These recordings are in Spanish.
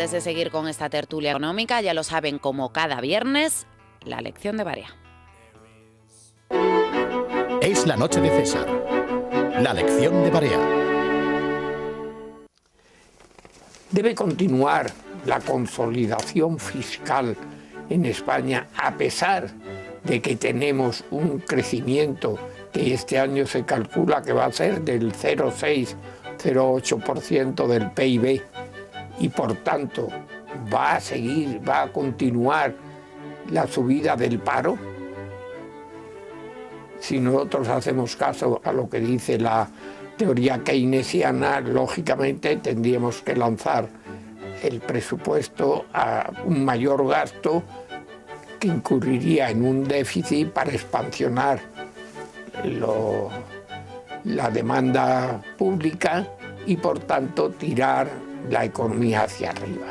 Antes de seguir con esta tertulia económica, ya lo saben, como cada viernes, la lección de Barea. Es la noche de César. La lección de Barea. Debe continuar la consolidación fiscal en España a pesar de que tenemos un crecimiento que este año se calcula que va a ser del 0,6-0,8% del PIB y por tanto va a continuar la subida del paro. Si nosotros hacemos caso a lo que dice la teoría keynesiana, lógicamente tendríamos que lanzar el presupuesto a un mayor gasto que incurriría en un déficit para expansionar la demanda pública y por tanto tirar la economía hacia arriba.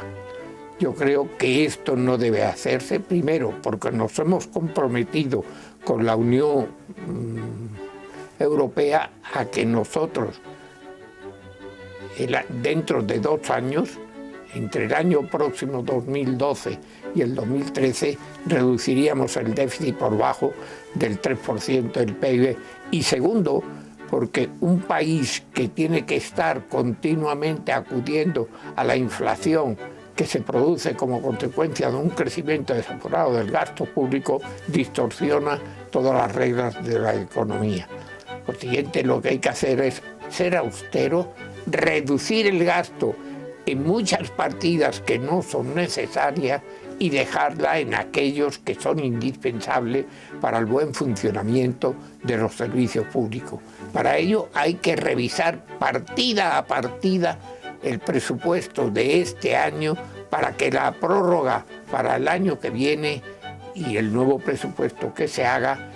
Yo creo que esto no debe hacerse, primero porque nos hemos comprometido con la Unión Europea a que nosotros, dentro de 2 años, entre el año próximo 2012 y el 2013, reduciríamos el déficit por bajo del 3% del PIB. Y segundo, porque un país que tiene que estar continuamente acudiendo a la inflación que se produce como consecuencia de un crecimiento desaforado del gasto público, distorsiona todas las reglas de la economía. Por siguiente, lo que hay que hacer es ser austero, reducir el gasto en muchas partidas que no son necesarias y dejarla en aquellos que son indispensables para el buen funcionamiento de los servicios públicos. Para ello hay que revisar partida a partida el presupuesto de este año para que la prórroga para el año que viene y el nuevo presupuesto que se haga,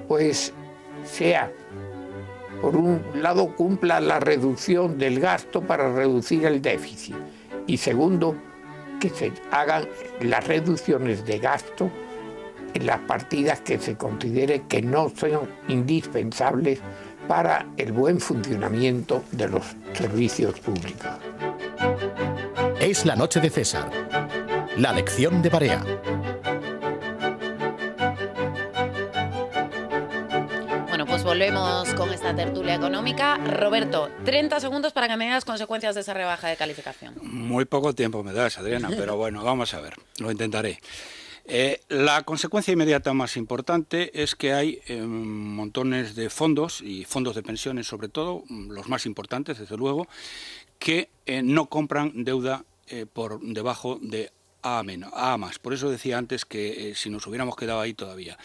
pues sea, por un lado, cumpla la reducción del gasto para reducir el déficit y segundo, que se hagan las reducciones de gasto en las partidas que se considere que no son indispensables para el buen funcionamiento de los servicios públicos. Es la noche de César. La lección de Barea. Bueno, pues volvemos con esta tertulia económica. Roberto, 30 segundos para que me digas consecuencias de esa rebaja de calificación. Muy poco tiempo me das, Adriana, pero bueno, vamos a ver, lo intentaré. La consecuencia inmediata más importante es que hay montones de fondos, y fondos de pensiones sobre todo, los más importantes desde luego, que no compran deuda por debajo de A más. Por eso decía antes que si nos hubiéramos quedado ahí todavía.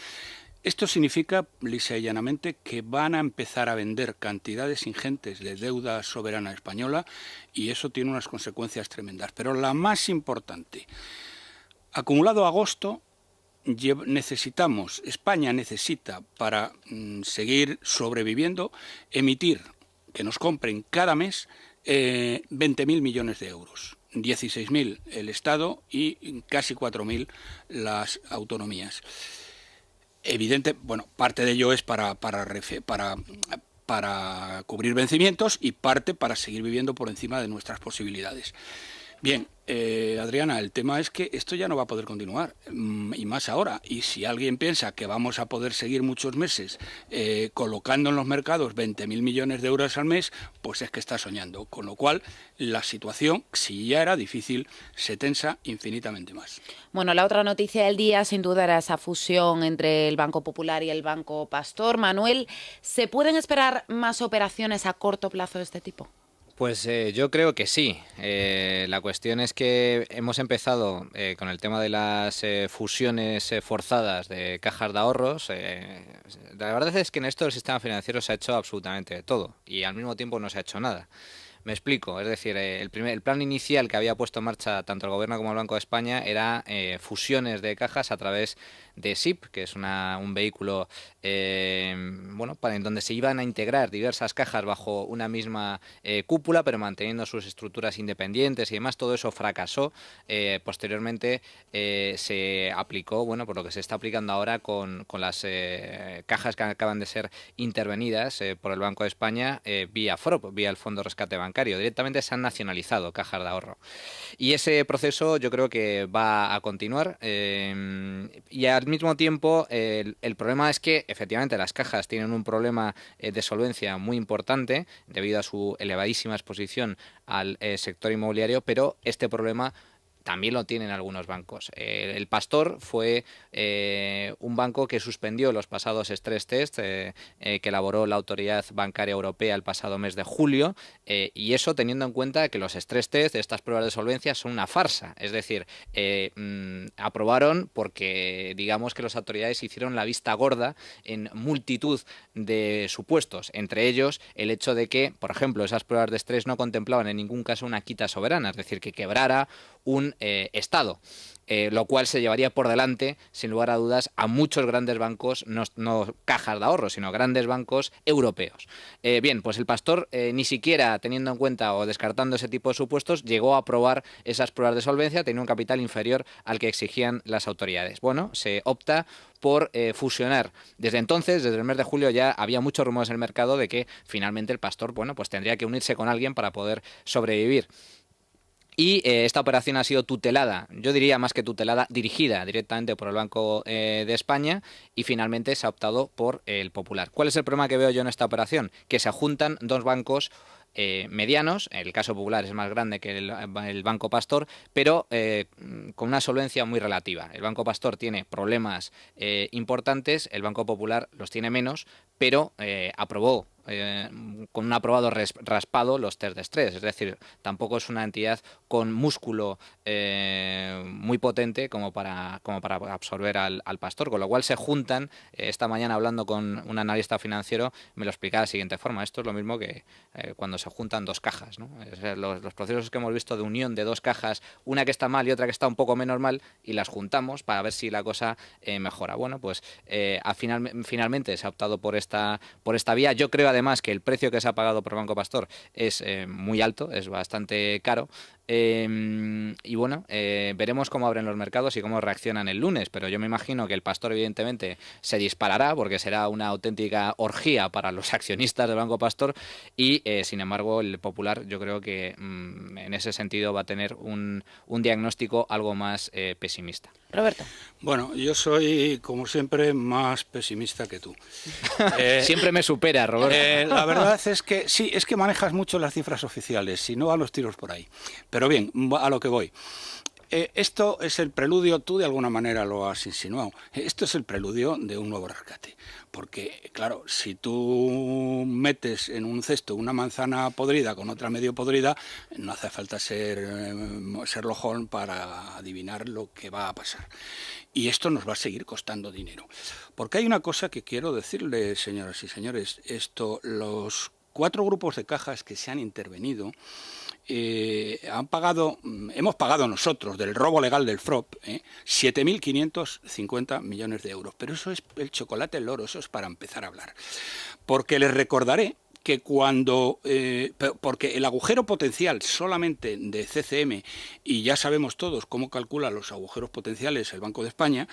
Esto significa, lisa y llanamente, que van a empezar a vender cantidades ingentes de deuda soberana española y eso tiene unas consecuencias tremendas. Pero la más importante, acumulado a agosto, España necesita para seguir sobreviviendo, emitir, que nos compren cada mes 20.000 millones de euros. 16.000 el Estado y casi 4.000 las autonomías. Evidente, bueno, parte de ello es para cubrir vencimientos y parte para seguir viviendo por encima de nuestras posibilidades. Bien, Adriana, el tema es que esto ya no va a poder continuar, y más ahora. Y si alguien piensa que vamos a poder seguir muchos meses colocando en los mercados 20.000 millones de euros al mes, pues es que está soñando. Con lo cual, la situación, si ya era difícil, se tensa infinitamente más. Bueno, la otra noticia del día, sin duda, era esa fusión entre el Banco Popular y el Banco Pastor. Manuel, ¿se pueden esperar más operaciones a corto plazo de este tipo? Pues yo creo que sí. La cuestión es que hemos empezado con el tema de las fusiones forzadas de cajas de ahorros. La verdad es que en esto el sistema financiero se ha hecho absolutamente de todo y al mismo tiempo no se ha hecho nada. Me explico, es decir, el plan inicial que había puesto en marcha tanto el Gobierno como el Banco de España era fusiones de cajas a través de SIP, que es un vehículo en donde se iban a integrar diversas cajas bajo una misma cúpula, pero manteniendo sus estructuras independientes y demás. Todo eso fracasó. Posteriormente se aplicó, por lo que se está aplicando ahora con las cajas que acaban de ser intervenidas por el Banco de España vía FROP, vía el Fondo de Rescate Bancario. bancario, directamente se han nacionalizado cajas de ahorro. Y ese proceso yo creo que va a continuar y al mismo tiempo el problema es que efectivamente las cajas tienen un problema de solvencia muy importante debido a su elevadísima exposición al sector inmobiliario, pero este problema también lo tienen algunos bancos. El Pastor fue un banco que suspendió los pasados stress test que elaboró la Autoridad Bancaria Europea el pasado mes de julio, y eso teniendo en cuenta que los stress test de estas pruebas de solvencia son una farsa. Es decir, aprobaron porque digamos que las autoridades hicieron la vista gorda en multitud de supuestos, entre ellos el hecho de que, por ejemplo, esas pruebas de estrés no contemplaban en ningún caso una quita soberana, es decir, que quebrara un Estado, lo cual se llevaría por delante, sin lugar a dudas, a muchos grandes bancos, no cajas de ahorro, sino grandes bancos europeos. Bien, pues el Pastor, ni siquiera teniendo en cuenta o descartando ese tipo de supuestos, llegó a aprobar esas pruebas de solvencia, tenía un capital inferior al que exigían las autoridades. Bueno, se opta por fusionar. Desde entonces, desde el mes de julio, ya había muchos rumores en el mercado de que finalmente el Pastor, bueno, pues tendría que unirse con alguien para poder sobrevivir. Y esta operación ha sido tutelada, yo diría más que tutelada, dirigida directamente por el Banco de España, y finalmente se ha optado por el Popular. ¿Cuál es el problema que veo yo en esta operación? Que se juntan dos bancos medianos, el caso Popular es más grande que el Banco Pastor, pero con una solvencia muy relativa. El Banco Pastor tiene problemas importantes, el Banco Popular los tiene menos, pero aprobó con un aprobado raspado los test de estrés, es decir, tampoco es una entidad con músculo muy potente como para absorber al Pastor, con lo cual se juntan. Esta mañana hablando con un analista financiero me lo explicaba de la siguiente forma: esto es lo mismo que cuando se juntan dos cajas, ¿no? Los procesos que hemos visto de unión de dos cajas, una que está mal y otra que está un poco menos mal, y las juntamos para ver si la cosa mejora. Bueno, pues finalmente se ha optado por esta vía. Yo creo además que el precio que se ha pagado por Banco Pastor es muy alto, es bastante caro. Y bueno, veremos cómo abren los mercados y cómo reaccionan el lunes, pero yo me imagino que el Pastor evidentemente se disparará porque será una auténtica orgía para los accionistas del Banco Pastor, y sin embargo el Popular yo creo que en ese sentido va a tener un diagnóstico algo más pesimista. Roberto. Bueno, yo soy, como siempre, más pesimista que tú. Siempre me supera, Roberto. La verdad es que sí, es que manejas mucho las cifras oficiales, si no a los tiros por ahí. Pero bien, a lo que voy. Esto es el preludio, tú de alguna manera lo has insinuado, esto es el preludio de un nuevo rescate. Porque, claro, si tú metes en un cesto una manzana podrida con otra medio podrida, no hace falta ser Sherlock Holmes para adivinar lo que va a pasar. Y esto nos va a seguir costando dinero. Porque hay una cosa que quiero decirles, señoras y señores, los 4 grupos de cajas que se han intervenido, hemos pagado nosotros del robo legal del FROP 7.550 millones de euros. Pero eso es el chocolate, el oro, eso es para empezar a hablar. Porque les recordaré que porque el agujero potencial solamente de CCM, y ya sabemos todos cómo calcula los agujeros potenciales el Banco de España,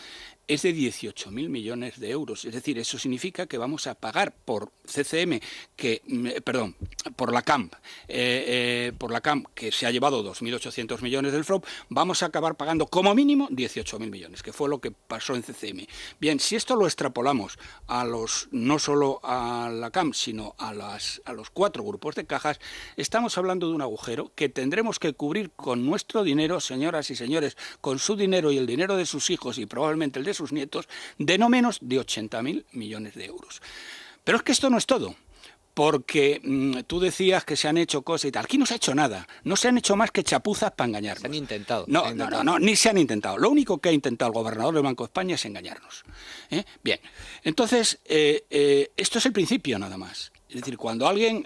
es de 18.000 millones de euros. Es decir, eso significa que vamos a pagar por CCM, por la CAMP, que se ha llevado 2.800 millones del FROP, vamos a acabar pagando como mínimo 18.000 millones, que fue lo que pasó en CCM. Bien, si esto lo extrapolamos no solo a la CAMP, sino a los 4 grupos de cajas, estamos hablando de un agujero que tendremos que cubrir con nuestro dinero, señoras y señores, con su dinero y el dinero de sus hijos y probablemente el de sus nietos, de no menos de 80.000 millones de euros. Pero es que esto no es todo, porque tú decías que se han hecho cosas y tal. Aquí no se ha hecho nada, no se han hecho más que chapuzas para engañarnos. Se han intentado. No, ni se han intentado. Lo único que ha intentado el gobernador del Banco de España es engañarnos. Bien, entonces, esto es el principio nada más. Es decir, cuando alguien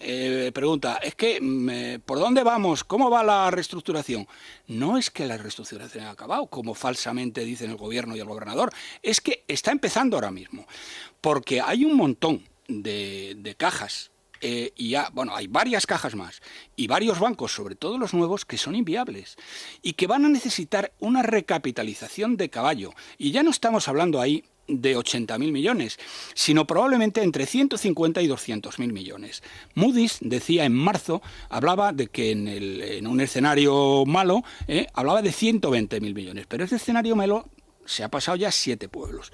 pregunta, es que, ¿por dónde vamos? ¿Cómo va la reestructuración? No es que la reestructuración haya acabado, como falsamente dicen el gobierno y el gobernador, es que está empezando ahora mismo, porque hay un montón de cajas, hay varias cajas más, y varios bancos, sobre todo los nuevos, que son inviables, y que van a necesitar una recapitalización de caballo. Y ya no estamos hablando ahí de 80.000 millones, sino probablemente entre 150 y 200.000 millones. Moody's decía en marzo, hablaba de que en un escenario malo, hablaba de 120.000 millones, pero ese escenario malo se ha pasado ya 7 pueblos.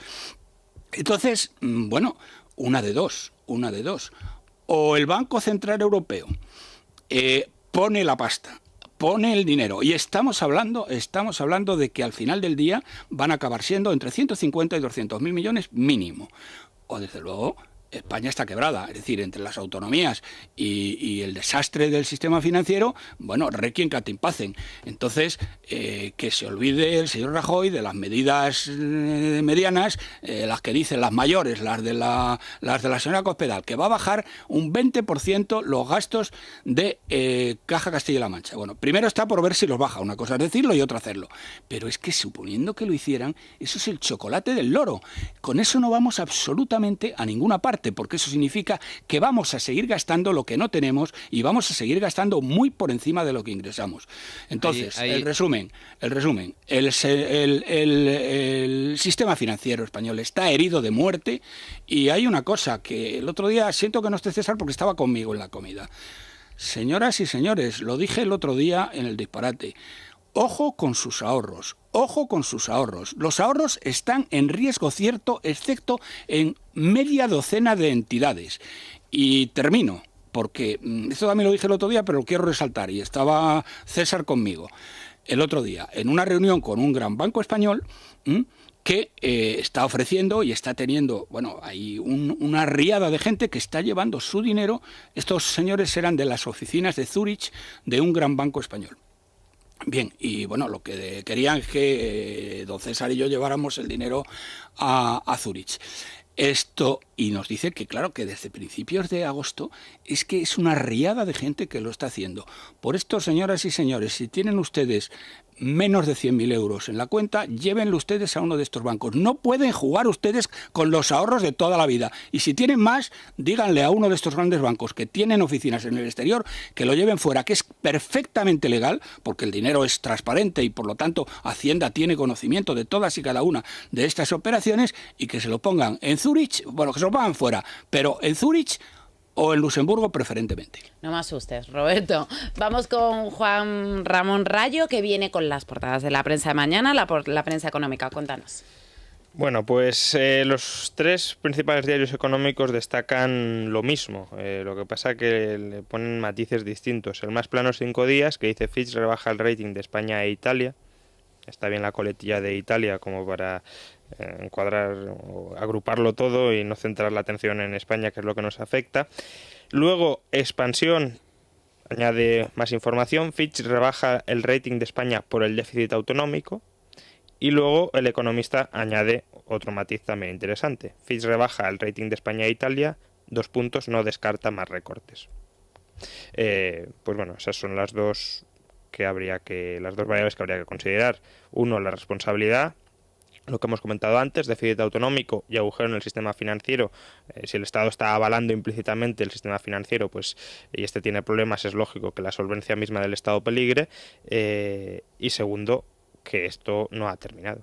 Entonces, bueno, una de dos. O el Banco Central Europeo pone la pasta, pone el dinero, y estamos hablando de que al final del día van a acabar siendo entre 150 y 200.000 millones mínimo. O desde luego España está quebrada, es decir, entre las autonomías y el desastre del sistema financiero, bueno, requiem catim pacem. Entonces, que se olvide el señor Rajoy de las medidas medianas, las que dicen las mayores, las de la señora Cospedal, que va a bajar un 20% los gastos de Caja Castilla-La Mancha. Bueno, primero está por ver si los baja, una cosa es decirlo y otra hacerlo. Pero es que suponiendo que lo hicieran, eso es el chocolate del loro. Con eso no vamos absolutamente a ninguna parte, porque eso significa que vamos a seguir gastando lo que no tenemos y vamos a seguir gastando muy por encima de lo que ingresamos. Entonces, el resumen, el sistema financiero español está herido de muerte, y hay una cosa que el otro día, siento que no esté César porque estaba conmigo en la comida. Señoras y señores, lo dije el otro día en el disparate. Ojo con sus ahorros, ojo con sus ahorros. Los ahorros están en riesgo cierto, excepto en media docena de entidades. Y termino, porque esto también lo dije el otro día, pero lo quiero resaltar, y estaba César conmigo el otro día, en una reunión con un gran banco español, que está ofreciendo y está teniendo, bueno, hay una riada de gente que está llevando su dinero. Estos señores eran de las oficinas de Zúrich, de un gran banco español. Bien, y bueno, lo que querían es que don César y yo lleváramos el dinero a Zúrich. Y nos dice que claro, que desde principios de agosto es que es una riada de gente que lo está haciendo. Por esto, señoras y señores, si tienen ustedes menos de 100.000 euros en la cuenta, llévenlo ustedes a uno de estos bancos. No pueden jugar ustedes con los ahorros de toda la vida. Y si tienen más, díganle a uno de estos grandes bancos que tienen oficinas en el exterior que lo lleven fuera, que es perfectamente legal, porque el dinero es transparente y por lo tanto Hacienda tiene conocimiento de todas y cada una de estas operaciones, y que se lo pongan en Zúrich, bueno, que se lo pongan fuera, pero en Zúrich o en Luxemburgo preferentemente. No me asustes, Roberto. Vamos con Juan Ramón Rayo, que viene con las portadas de la prensa de mañana, la prensa económica. Cuéntanos. Bueno, pues los 3 principales diarios económicos destacan lo mismo. Lo que pasa es que le ponen matices distintos. El más plano 5 días, que dice Fitch rebaja el rating de España e Italia. Está bien la coletilla de Italia como para encuadrar o agruparlo todo y no centrar la atención en España, que es lo que nos afecta. Luego, Expansión añade más información. Fitch rebaja el rating de España por el déficit autonómico. Y luego El Economista añade otro matiz también interesante. Fitch rebaja el rating de España e Italia, 2 puntos, no descarta más recortes. Pues bueno, esas son las dos variables que habría que considerar. Uno, la responsabilidad, lo que hemos comentado antes, déficit autonómico y agujero en el sistema financiero. Si el Estado está avalando implícitamente el sistema financiero, pues y este tiene problemas, es lógico que la solvencia misma del Estado peligre. Y segundo, que esto no ha terminado.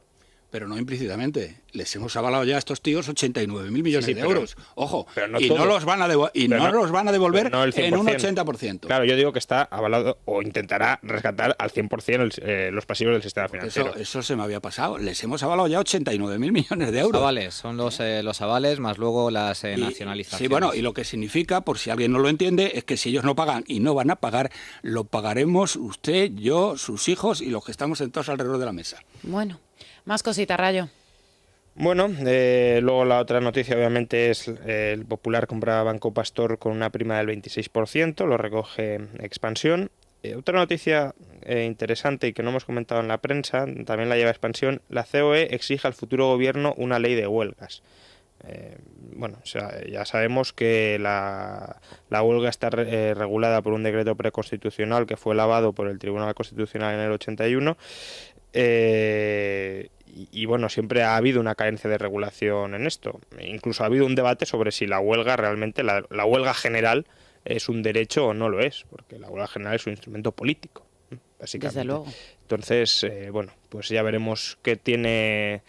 Pero no implícitamente. Les hemos avalado ya a estos tíos 89.000 millones de euros. Ojo, pero no los van a devolver no en un 80%. Claro, yo digo que está avalado o intentará rescatar al 100% los pasivos del sistema financiero. Eso se me había pasado. Les hemos avalado ya 89.000 millones de euros. Avales, son los avales más luego las nacionalizaciones. Sí, bueno, y lo que significa, por si alguien no lo entiende, es que si ellos no pagan y no van a pagar, lo pagaremos usted, yo, sus hijos y los que estamos sentados alrededor de la mesa. Bueno, más cositas, Rayo. Bueno, luego la otra noticia obviamente es el Popular compra Banco Pastor con una prima del 26%, lo recoge Expansión. Otra noticia interesante y que no hemos comentado en la prensa, también la lleva Expansión, la COE exige al futuro gobierno una ley de huelgas. Bueno, o sea, ya sabemos que la huelga está regulada por un decreto preconstitucional que fue lavado por el Tribunal Constitucional en el 81. Y bueno, siempre ha habido una carencia de regulación en esto. Incluso ha habido un debate sobre si la huelga realmente, la huelga general, es un derecho o no lo es, porque la huelga general es un instrumento político, básicamente. Desde luego. Entonces, bueno, pues ya veremos qué tiene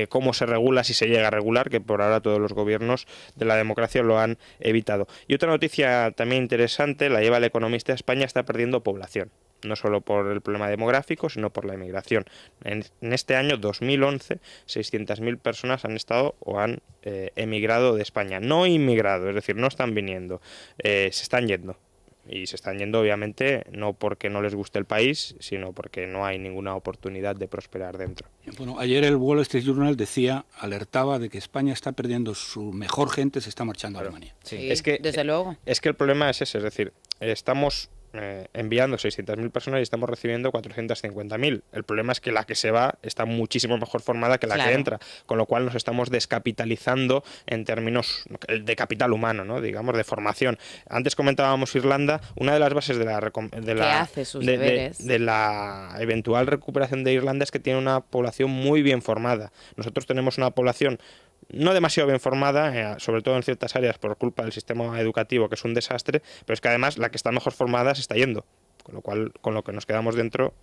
cómo se regula, si se llega a regular, que por ahora todos los gobiernos de la democracia lo han evitado. Y otra noticia también interesante, la lleva El Economista: España está perdiendo población, no solo por el problema demográfico, sino por la emigración. En este año 2011, 600.000 personas han estado o han emigrado de España. No inmigrado, es decir, no están viniendo, se están yendo. Y se están yendo, obviamente, no porque no les guste el país, sino porque no hay ninguna oportunidad de prosperar dentro. Bueno, ayer el Wall Street Journal alertaba de que España está perdiendo su mejor gente, se está marchando a Alemania. Sí, desde luego. Es que el problema es ese, es decir, estamos enviando 600.000 personas y estamos recibiendo 450.000. El problema es que la que se va está muchísimo mejor formada que la que entra, con lo cual nos estamos descapitalizando en términos de capital humano, ¿no? Digamos, de formación. Antes comentábamos Irlanda, una de las bases de la eventual recuperación de Irlanda es que tiene una población muy bien formada. Nosotros tenemos una población no demasiado bien formada, sobre todo en ciertas áreas por culpa del sistema educativo, que es un desastre, pero es que además la que está mejor formada se está yendo, con lo cual, con lo que nos quedamos dentro...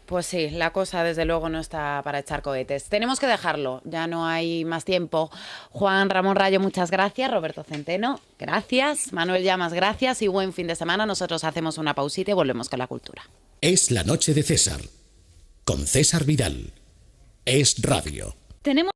Pues sí, la cosa desde luego no está para echar cohetes. Tenemos que dejarlo, ya no hay más tiempo. Juan Ramón Rayo, muchas gracias. Roberto Centeno, gracias. Manuel Llamas, gracias y buen fin de semana. Nosotros hacemos una pausita y volvemos con la cultura. Es la noche de César, con César Vidal. Es Radio. Tenemos